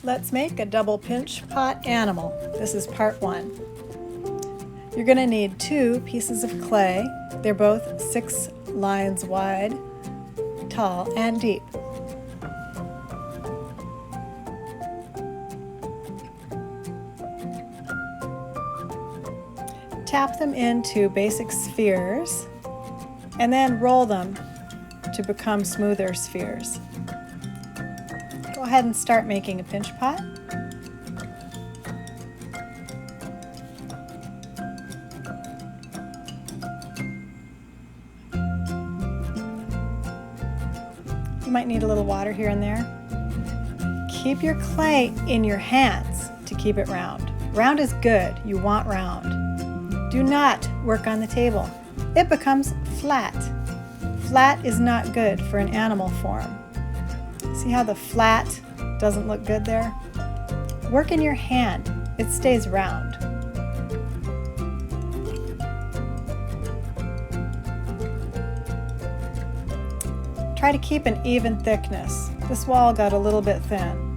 Let's make a double pinch pot animal. This is part 1. You're going to need 2 pieces of clay. They're both 6 lines wide, tall, and deep. Tap them into basic spheres and then roll them to become smoother spheres. Go ahead and start making a pinch pot. You might need a little water here and there. Keep your clay in your hands to keep it round. Round is good. You want round. Do not work on the table. It becomes flat. Flat is not good for an animal form. See how the flat doesn't look good there? Work in your hand. It stays round. Try to keep an even thickness. This wall got a little bit thin.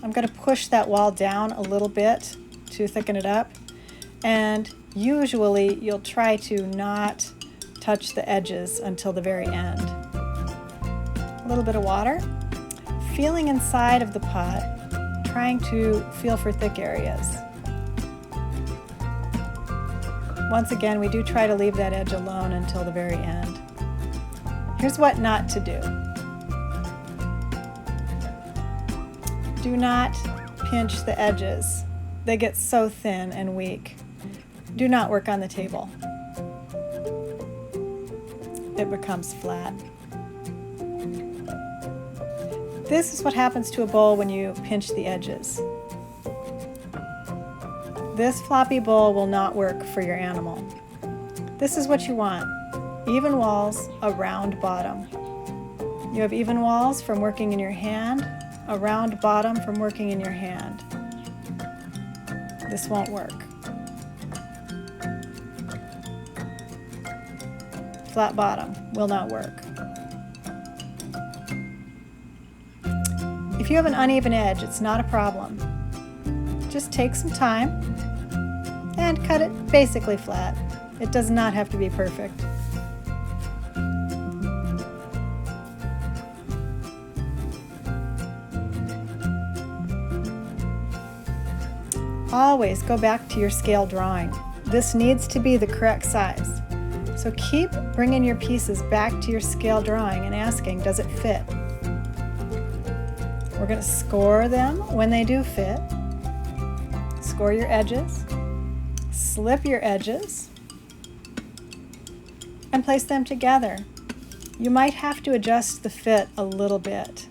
I'm going to push that wall down a little bit to thicken it up, and usually you'll try to not touch the edges until the very end. A little bit of water, feeling inside of the pot, trying to feel for thick areas. Once again, we do try to leave that edge alone until the very end. Here's what not to do. Do not pinch the edges. They get so thin and weak. Do not work on the table. It becomes flat. This is what happens to a bowl when you pinch the edges. This floppy bowl will not work for your animal. This is what you want. Even walls, a round bottom. You have even walls from working in your hand, a round bottom from working in your hand. This won't work. Flat bottom will not work. If you have an uneven edge, it's not a problem. Just take some time and cut it basically flat. It does not have to be perfect. Always go back to your scale drawing. This needs to be the correct size. So keep bringing your pieces back to your scale drawing and asking, does it fit? We're going to score them when they do fit. Score your edges, slip your edges, and place them together. You might have to adjust the fit a little bit.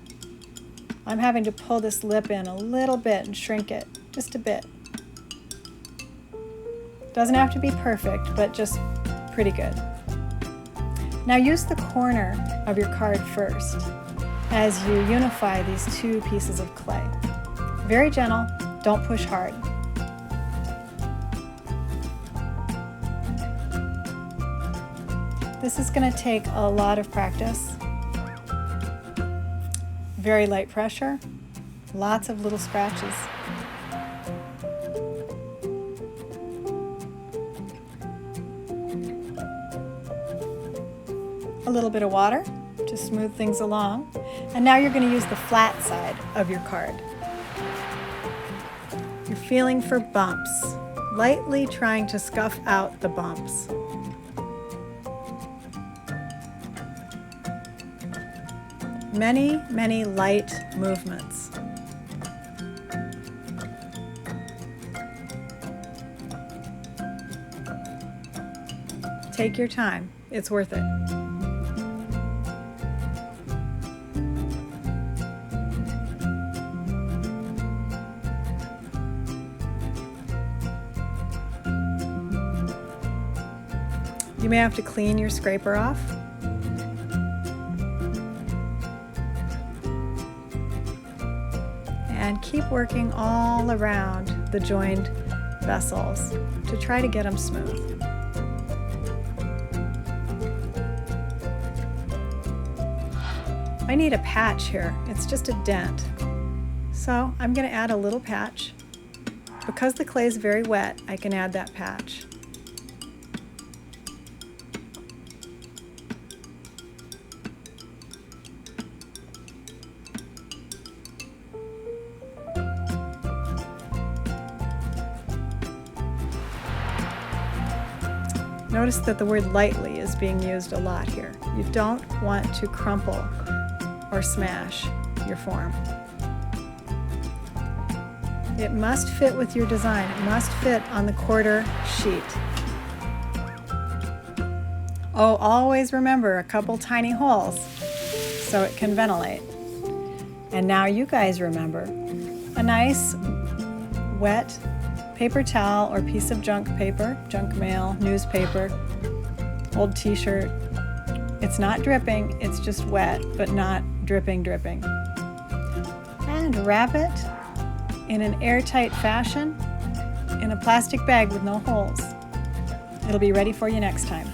I'm having to pull this lip in a little bit and shrink it, just a bit. Doesn't have to be perfect, but just pretty good. Now use the corner of your card first as you unify these 2 pieces of clay. Very gentle, don't push hard. This is going to take a lot of practice. Very light pressure, lots of little scratches. A little bit of water to smooth things along. And now you're going to use the flat side of your card. You're feeling for bumps, lightly trying to scuff out the bumps. Many, many light movements. Take your time. It's worth it. You may have to clean your scraper off. And keep working all around the joined vessels to try to get them smooth. I need a patch here. It's just a dent. So I'm going to add a little patch. Because the clay is very wet, I can add that patch. Notice that the word lightly is being used a lot here. You don't want to crumple or smash your form. It must fit with your design. It must fit on the quarter sheet. Oh, always remember a couple tiny holes so it can ventilate. And now you guys remember a nice wet paper towel or piece of junk paper, junk mail, newspaper, old t-shirt. It's not dripping, it's just wet, but not dripping. And wrap it in an airtight fashion in a plastic bag with no holes. It'll be ready for you next time.